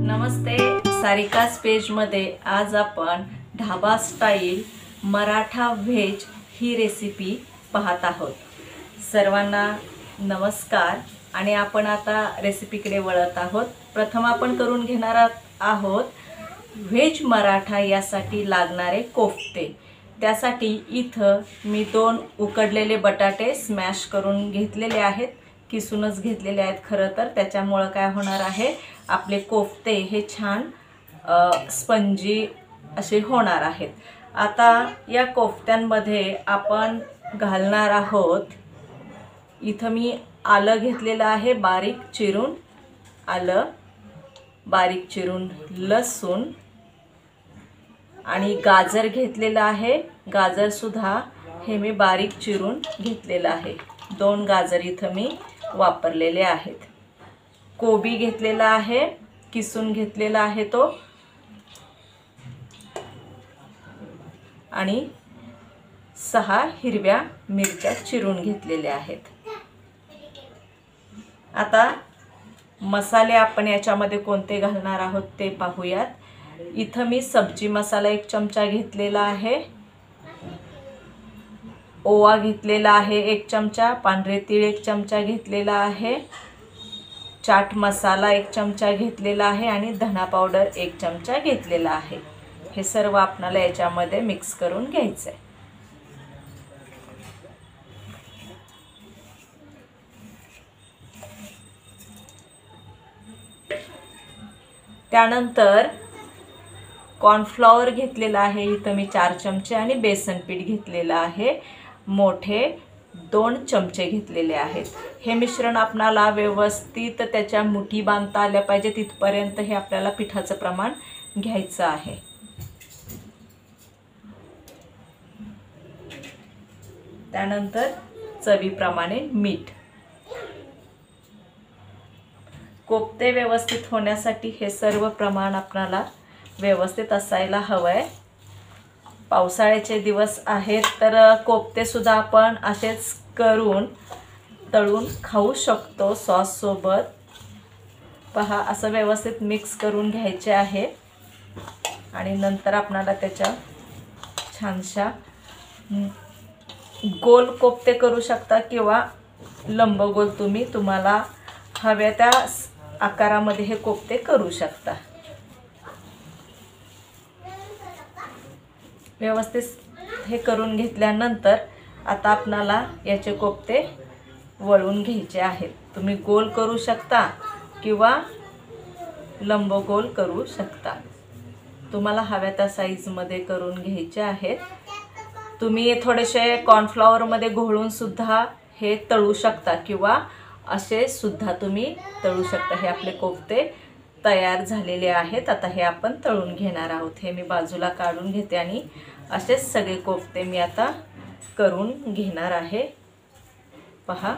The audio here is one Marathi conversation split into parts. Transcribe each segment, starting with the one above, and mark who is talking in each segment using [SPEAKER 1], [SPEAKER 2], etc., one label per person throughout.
[SPEAKER 1] नमस्ते, सारिकास पेजमध्ये आज आपण ढाबा स्टाईल मराठा व्हेज ही रेसिपी पाहत आहोत। सर्वांना नमस्कार आणि आपण आता रेसिपीकडे वळत आहोत। प्रथम आपण करून घेणार आहोत व्हेज मराठा यासाठी लागणारे कोफ्ते। त्यासाठी इथं मी 2 उकडलेले बटाटे स्मॅश करून घेतलेले आहेत, किसूनच घेतलेले आहेत खरं तर। त्याच्यामुळे काय होणार आहे, आपले कोफ्ते हे छान स्पंजी असे होणार आहेत। आता या कोफ्त्यांमध्ये आपण घालणार आहोत, इथं मी आलं घेतलेलं आहे बारीक चिरून, आलं बारीक चिरून, लसूण आणि गाजर घेतलेलं आहे। गाजर सुद्धा हे मी बारीक चिरून घेतलेलं आहे। 2 गाजर इथं मी वापरलेले आहेत। कोबी घेतलेला आहे, किसून घेतलेला आहे तो, आणि 6 हिरव्या मिरच्या चिरून घेतलेल्या आहेत। आता मसाले आपण याच्यामध्ये कोणते घालणार आहोत ते पाहूयात। इथं मी सब्जी मसाला 1 चमचा घेतलेला आहे, ओवा घेतलेला आहे 1 चमचा, पांढरे तीळ 1 चमचा घेतलेला आहे, चाट मसाला 1 चमचा घेतलेला आहे आणि धना पावडर 1 चमचा घेतलेला आहे। हे सर्व आपल्याला याच्यामध्ये मिक्स करून घ्यायचं आहे। त्यानंतर कॉर्नफ्लॉवर घेतलेला आहे इथं मी 4 चमचे आणि बेसन पीठ घेतलेलं आहे मोठे 2 चमचे घेतलेले आहेत। हे मिश्रण आपल्याला व्यवस्थित त्याच्या मुठी बांधता आल्या पाहिजे तिथपर्यंत हे आपल्याला पिठाचं प्रमाण घ्यायचं आहे। त्यानंतर चवीप्रमाणे मीठ। कोफ्ते व्यवस्थित होण्यासाठी हे सर्व प्रमाण आपल्याला व्यवस्थित असायला हवंय। पावसाळ्याचे दिवस आहेत तर कोफ्ते सुद्धा आपण असेच करून तळून खाऊ शकतो सॉस सोबत। पहा, असं व्यवस्थित मिक्स करून घ्यायचे आहे आणि नंतर आपल्याला त्याच्या छानशा गोल कोफ्ते करू शकता किंवा लंबगोल तुम्हाला हव्या त्या आकारामध्ये हे कोफ्ते करू शकता। व्यवस्थित हे करून घेतल्यानंतर आता आपल्याला याचे कोफ्ते वळून घ्यायचे आहेत। तुम्ही गोल करू शकता किंवा लंबगोल करू शकता, तुम्हाला हव्या त्या साईजमध्ये करून घ्यायचे आहेत। तुम्ही थोडेसे कॉर्नफ्लॉवरमध्ये घोळून सुद्धा हे तळू शकता किंवा असे सुद्धा तुम्ही तळू शकता। हे आपले कोफ्ते तयार झालेले आहेत। आता हे आपण तळून घेणार आहोत। हे मी बाजूला काढून घेते आणि असेच सगळे कोफ्ते मी आता करून घेणार आहे। पहा,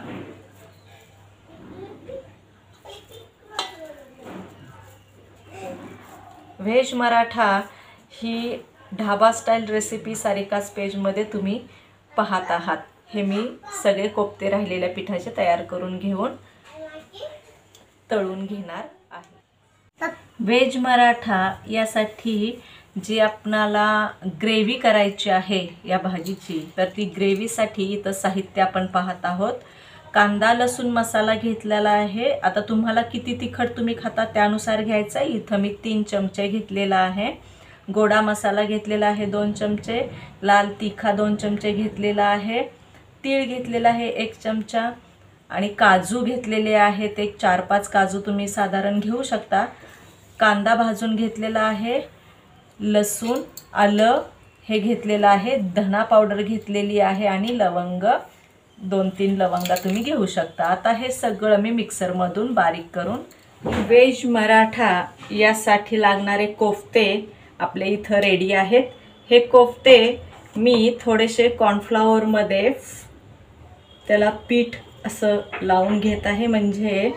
[SPEAKER 1] व्हेज मराठा ही ढाबा स्टाईल रेसिपी सारिकास पेजमध्ये तुम्ही पाहत आहात। हे मी सगळे कोफ्ते राहिलेल्या पिठाचे तयार करून घेऊन तळून घेणार आहे। व्हेज मराठा यासाठी जी आपणाला ग्रेव्ही करायची आहे या भाजीची, तर ती ग्रेव्हीसाठी इथं साहित्य आपण पाहत आहोत। कांदा लसूण मसाला घेतलेला आहे। आता तुम्हाला किती तिखट तुम्ही खाता त्यानुसार घ्यायचा। इथं मी 3 चमचे घेतलेला आहे। गोडा मसाला घेतलेला आहे 2 चमचे, लाल तिखा 2 चमचे घेतलेला आहे, तीळ घेतलेला आहे 1 चमचा आणि काजू घेतलेले आहेत एक 4-5 काजू तुम्ही साधारण घेऊ शकता। कांदा भाजून घेतलेला आहे, लसूण आलं हे घेतलेलं आहे, धना पावडर घेतलेली आहे आणि लवंग 2-3 लवंगा तुम्ही घेऊ शकता। आता हे सगळं मी मिक्सरमधून बारीक करून, व्हेज मराठा यासाठी लागणारे कोफ्ते आपले इथं रेडी आहेत। हे कोफ्ते मी थोडेसे कॉर्नफ्लॉवरमध्ये त्याला पीठ असं लावून घेत आहे, म्हणजे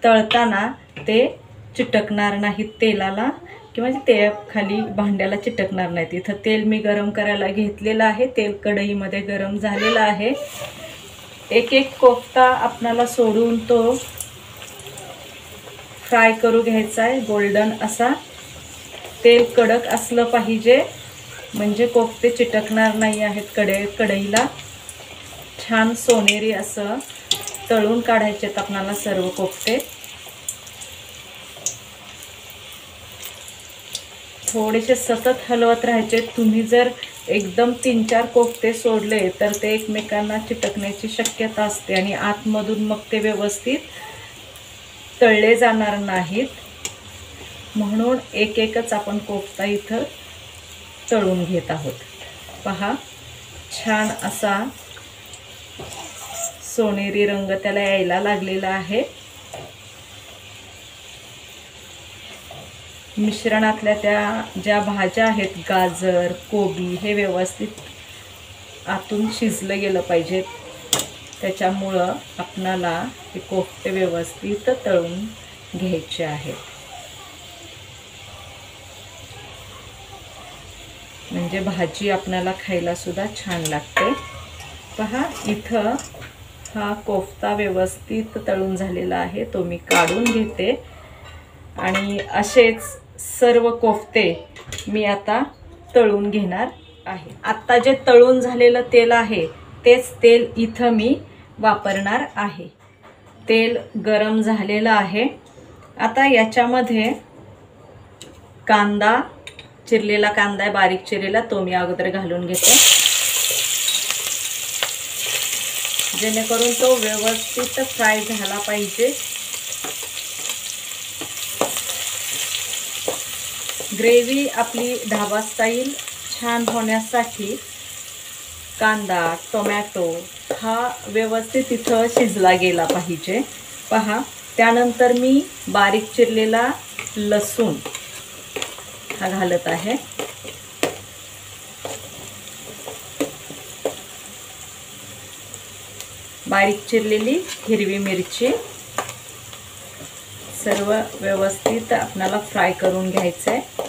[SPEAKER 1] तळताना ते चिटकणार नाही तेलाला किंवा ते खाली भांड्याला चिटकणार नाहीत। इथं तेल मी गरम करायला घेतलेलं आहे। तेल कढईमध्ये गरम झालेलं आहे। एक एक कोफ्ता आपणाला सोडून तो फ्राय करू घ्यायचा आहे गोल्डन असा। तेल कडक असलं पाहिजे म्हणजे कोफ्ते चिटकणार नाही आहेत कढईला। छान सोनेरी असं तळून काढायचे आहेत आपणाला सर्व कोफ्ते। थोडेसे सतत हलवत राहायचे। तुम्ही जर एकदम 3-4 कोफ्ते सोडले तर ते एकमेकांना चिटकण्याची शक्यता असते आणि आतमधून मग ते व्यवस्थित तळले जाणार नाहीत। म्हणून एक एकच आपण कोफ्ता इथं तळून घेत आहोत। पहा छान असा सोनेरी रंग त्याला यायला लागलेला आहे। मिश्रणातल्या त्या ज्या भाज्या आहेत गाजर कोबी हे व्यवस्थित आतून शिजलं गेलं पाहिजे। त्याच्यामुळं आपणाला हे कोफ्ते व्यवस्थित तळून घ्यायचे आहेत म्हणजे भाजी आपल्याला खायला सुद्धा छान लागते। पहा इथं हा कोफ्ता व्यवस्थित तळून झालेला आहे। तो मी काढून घेते आणि असेच सर्व कोफ्ते मी आता तळून घेणार आहे। आता जे तळून झालेलं तेल आहे तेच तेल इथं मी वापरणार आहे। तेल गरम झालेलं आहे। आता याच्यामध्ये कांदा, चिरलेला कांदा आहे बारीक चिरलेला, तो मी अगोदर घालून घेते जेणेकरून तो व्यवस्थित फ्राय झाला पाहिजे। ग्रेव्ही आपली ढाबा स्टाईल छान होण्यासाठी कांदा टोमॅटो हा व्यवस्थित इथं शिजला गेला पाहिजे। पहा त्यानंतर मी बारीक चिरलेला लसूण हा घालत आहे। बारीक चिरलेली हिरवी मिरची सर्व व्यवस्थित आपल्याला फ्राय करून घ्यायचं आहे।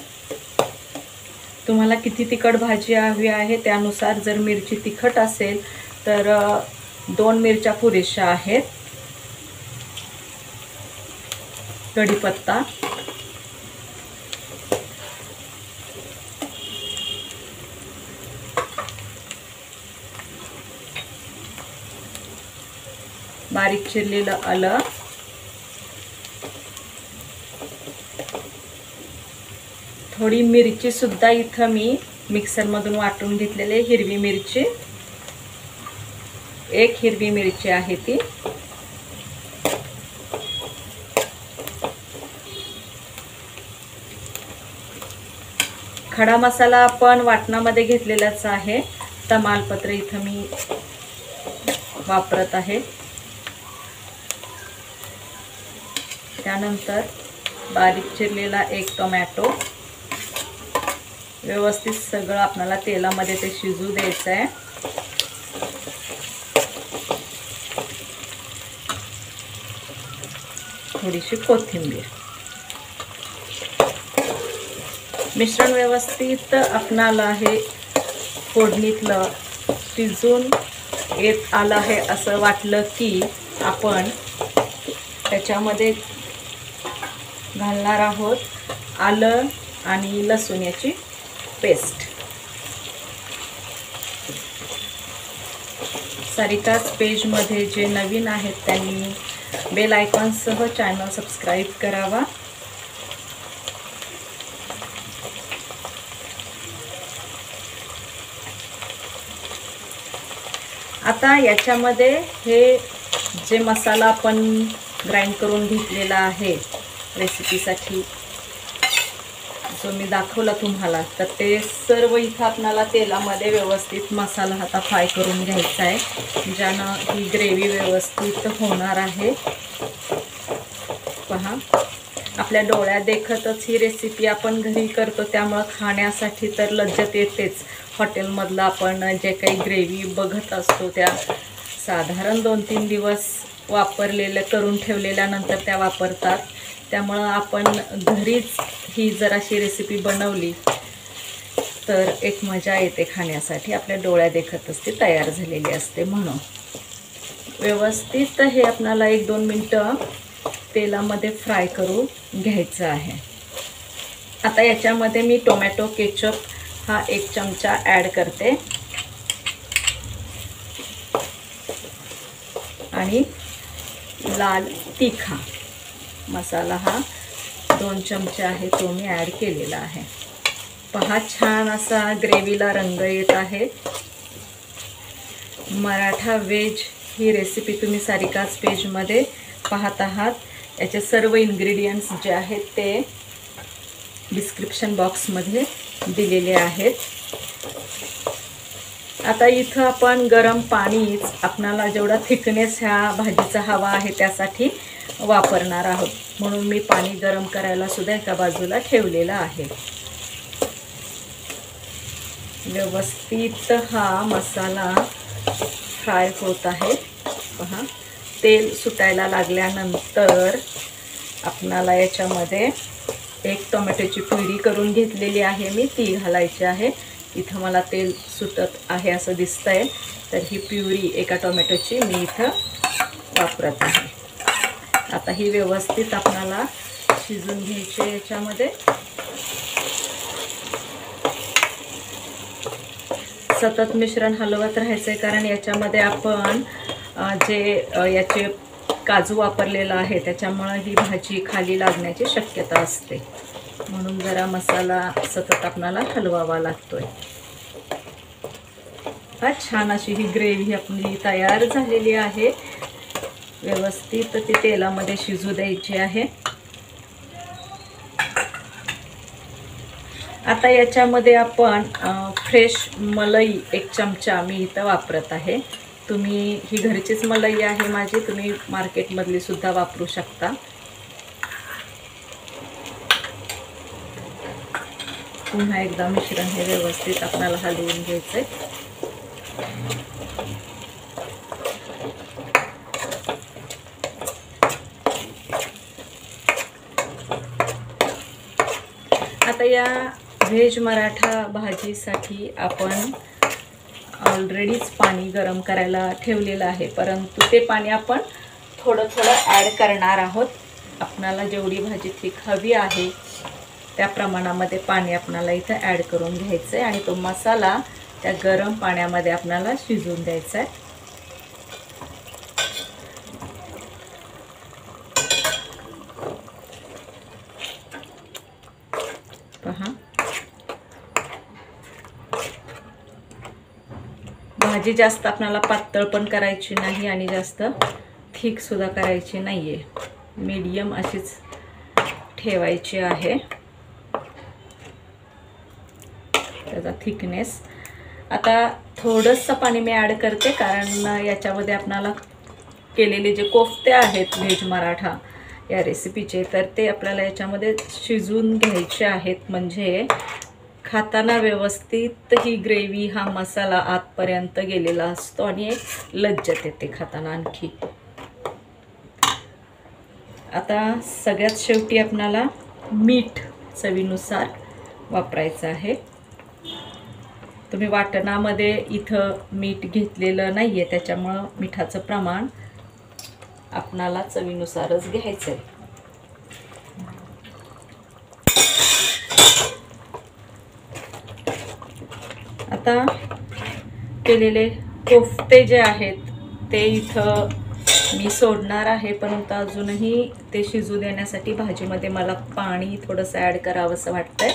[SPEAKER 1] तुम्हाला किती तिखट भाजी हवी आहे त्यानुसार जर मिरची तिखट असेल तर 2 मिरच्या पुरेशा आहेत। कढीपत्ता, बारीक चिरलेलं आलं, थोडी मिरची सुद्धा इथं मी मिक्सर मधून वाटून घेतलेले हिरवी मिरची, 1 हिरवी मिरची आहे ती, खडा मसाला आपण वाटणामध्ये घेतलेलाच आहे। तमालपत्र इथं मी वापरत आहे। त्यानंतर बारीक चिरलेला 1 टोमॅटो व्यवस्थित सगळं आपल्याला तेलामध्ये ते शिजू द्यायचं आहे। थोडीशी कोथिंबीर, मिश्रण व्यवस्थित आपणाला हे फोडणीतलं शिजून येत आलं आहे असं वाटलं की आपण त्याच्यामध्ये घालणार आहोत आलं आणि लसूण याची पेस्ट। सारिकाच पेजमध्ये जे नवीन आहेत त्यांनी बेल आयकॉनसह चॅनल सबस्क्राईब करावा। आता याच्यामध्ये हे जे मसाला आपण ग्राइंड करून घेतलेला आहे रेसिपीसाठी जो मी दाखवला तुम्हाला, तर ते सर्व इथं आपल्याला तेलामध्ये व्यवस्थित मसाला आता फ्राय करून घ्यायचा आहे ज्यानं ही ग्रेव्ही व्यवस्थित होणार आहे। पहा आपल्या डोळ्या देखतच ही रेसिपी आपण घरी करतो त्यामुळे खाण्यासाठी तर लज्जत येतेच। हॉटेलमधलं आपण जे काही ग्रेव्ही बघत असतो त्या साधारण 2-3 दिवस वापरलेल्या करून ठेवलेल्यानंतर त्या वापरतात। त्यामुळं आपण घरीच ही जराशी रेसिपी बनवली तर एक मजा येते खाण्यासाठी। आपल्या डोळ्या देखतच ती तयार झालेली असते। म्हणून व्यवस्थित हे आपल्याला 1-2 मिनटं तेलामध्ये फ्राय करून घ्यायचं आहे. आता याच्यामध्ये मी टोमॅटो केचप हा 1 चमचा ॲड करते आणि लाल तिखा मसाला हा 2 चमचे आहे तो मी ॲड केलेला आहे. पहा छान असा ग्रेव्हीला रंग येत आहे. मराठा व्हेज ही रेसिपी तुम्ही सारिकाज पेजमध्ये पाहत आहात. याचे सर्व इन्ग्रेडियंट्स जे आहेत ते डिस्क्रिप्शन बॉक्समध्ये दिलेले आहेत. आता इथं आपण गरम पाणीच आपणाला जेवढा थिकनेस ह्या भाजीचा हवा आहे त्यासाठी वापरणार आहोत, म्हणून मी पाणी गरम करायला सुद्धा एका बाजूला ठेवलेलं आहे. व्यवस्थित हा मसाला फ्राय होत आहे. पहा तेल सुटायला लागल्यानंतर आपणाला याच्यामध्ये 1 टोमॅटोची प्युरी करून घेतलेली आहे मी, ती घालायची आहे. इथं मला तेल सुटत आहे असं दिसतंय, तर ही प्युरी एका टोमॅटोची मी इथं वापरत आहे. आता ही व्यवस्थित आपणाला शिजून घ्यायची आहे. याच्यामध्ये सतत मिश्रण हलवत राहायचं आहे, कारण याच्यामध्ये आपण जे याचे काजू वापरलेला आहे त्याच्यामुळे ही भाजी खाली लागण्याची शक्यता असते, म्हणून जरा मसाला सतत आपल्याला हलवावा लागतोय. हा छान अशी ही ग्रेव्ही आपली तयार झालेली आहे. व्यवस्थित ती तेलामध्ये शिजू द्यायची आहे. आता याच्यामध्ये आपण फ्रेश मलाई 1 चमचा मी इथं वापरत आहे. तुम्ही ही घरचीच मलाई आहे माझी, तुम्ही मार्केटमधली सुद्धा वापरू शकता. पुन्हा एकदा मिश्रण हे व्यवस्थित आपल्याला हलवून घ्यायचंय. आता या व्हेज मराठा भाजीसाठी आपण ऑलरेडीच पाणी गरम करायला ठेवलेलं आहे, परंतु ते पाणी आपण थोडं ॲड करणार आहोत. आपणाला जेवढी भाजी थिक हवी आहे त्या प्रमाणामध्ये पाणी आपणाला इथं ॲड करून घ्यायचं आहे आणि तो मसाला त्या गरम पाण्यामध्ये आपणाला शिजवून द्यायचा आहे. पहा भाजी जास्त आपल्याला पातळ पण करायची नाही आणि जास्त थिक सुद्धा करायची नाही आहे, मीडियम अशीच ठेवायची आहे त्याचा थिकनेस. आता थोडंसं पाणी मी ॲड करते, कारण याच्यामध्ये आपल्याला केलेले जे कोफ्ते आहेत व्हेज मराठा या रेसिपीचे, तर ते आपल्याला याच्यामध्ये शिजवून घ्यायचे आहेत, म्हणजे खाताना व्यवस्थित ही ग्रेव्ही हा मसाला आतपर्यंत गेलेला असतो आणि एक लज्जत येते खाताना आणखी. आता सगळ्यात शेवटी आपल्याला मीठ चवीनुसार वापरायचं आहे. तुम्ही वाटणामध्ये इथं मीठ घेतलेलं नाही आहे, त्याच्यामुळं मिठाचं प्रमाण आपणाला चवीनुसारच घ्यायचं आहे. आता केलेले कोफ्ते जे आहेत ते इथं मी सोडणार आहे, परंतु अजूनही ते शिजू देण्यासाठी भाजीमध्ये मला पाणी थोडंसं ॲड करावंसं वाटतंय,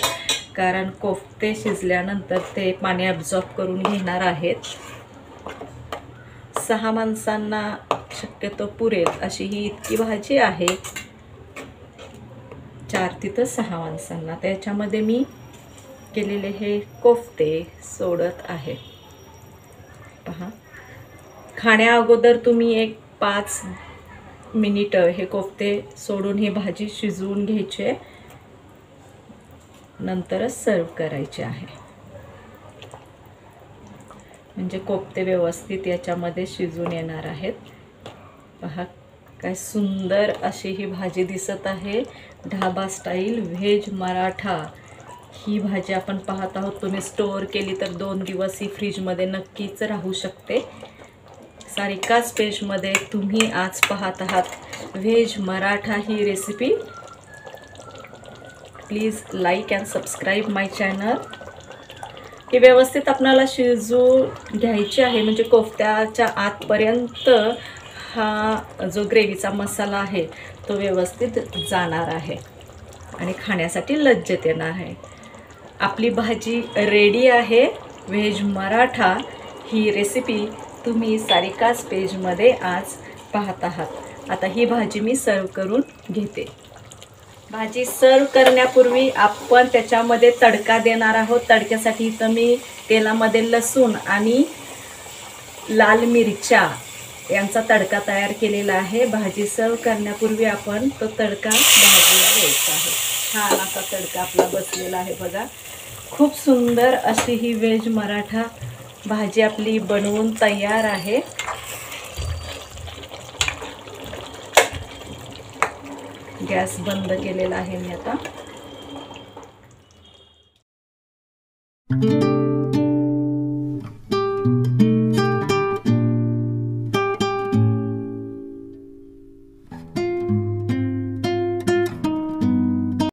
[SPEAKER 1] कारण कोफ्ते शिजल्यानंतर ते पाणी ॲब्झॉर्ब करून घेणार आहेत. 6 माणसांना शक्यतो पुरेल अशी ही इतकी भाजी आहे, 4 तिथं 6 माणसांना. त्याच्यामध्ये मी केलेले हे कोफ्ते सोडत आहे. पहा खाण्या अगोदर तुम्ही एक 5 मिनिटं हे कोफ्ते सोडून ही भाजी शिजवून घ्यायचे, नंतरच सर्व करायचे आहे, म्हणजे कोफ्ते व्यवस्थित याच्यामध्ये शिजून येणार आहेत. पहा काय सुंदर अशी ही भाजी दिसत आहे. ढाबा स्टाईल व्हेज मराठा ही भाजी आपण पाहत आहोत. तुम्ही स्टोअर केली तर 2 दिवस ही फ्रीजमध्ये नक्कीच राहू शकते. सारिकाच पेजमध्ये तुम्ही आज पाहत आहात व्हेज मराठा ही recipe. Please like and subscribe my channel. ही व्यवस्थित आपल्याला शिजू घ्यायची आहे, म्हणजे कोफ्त्याच्या आतपर्यंत हा जो ग्रेव्हीचा मसाला आहे तो व्यवस्थित जाणार आहे आणि खाण्यासाठी लज्जत येणार आहे. आपली भाजी रेडी आहे. व्हेज मराठा ही रेसिपी तुम्ही सारिकाच पेजमध्ये आज पाहत आहात. आता ही भाजी मी सर्व करून घेते. भाजी सर्व करण्यापूर्वी आपण त्याच्यामध्ये तडका देणार आहोत. तडक्यासाठी इथं मी तेलामध्ये लसूण आणि लाल मिरच्या यांचा तडका तयार केलेला आहे. भाजी सर्व करण्यापूर्वी आपण तो तडका भाजीला द्यायचा आहे. छान असा तडका आपला बसलेला आहे बघा. खूप सुंदर अशी ही व्हेज मराठा भाजी आपली बनवून तयार आहे. गॅस बंद केलेला आहे मी आता.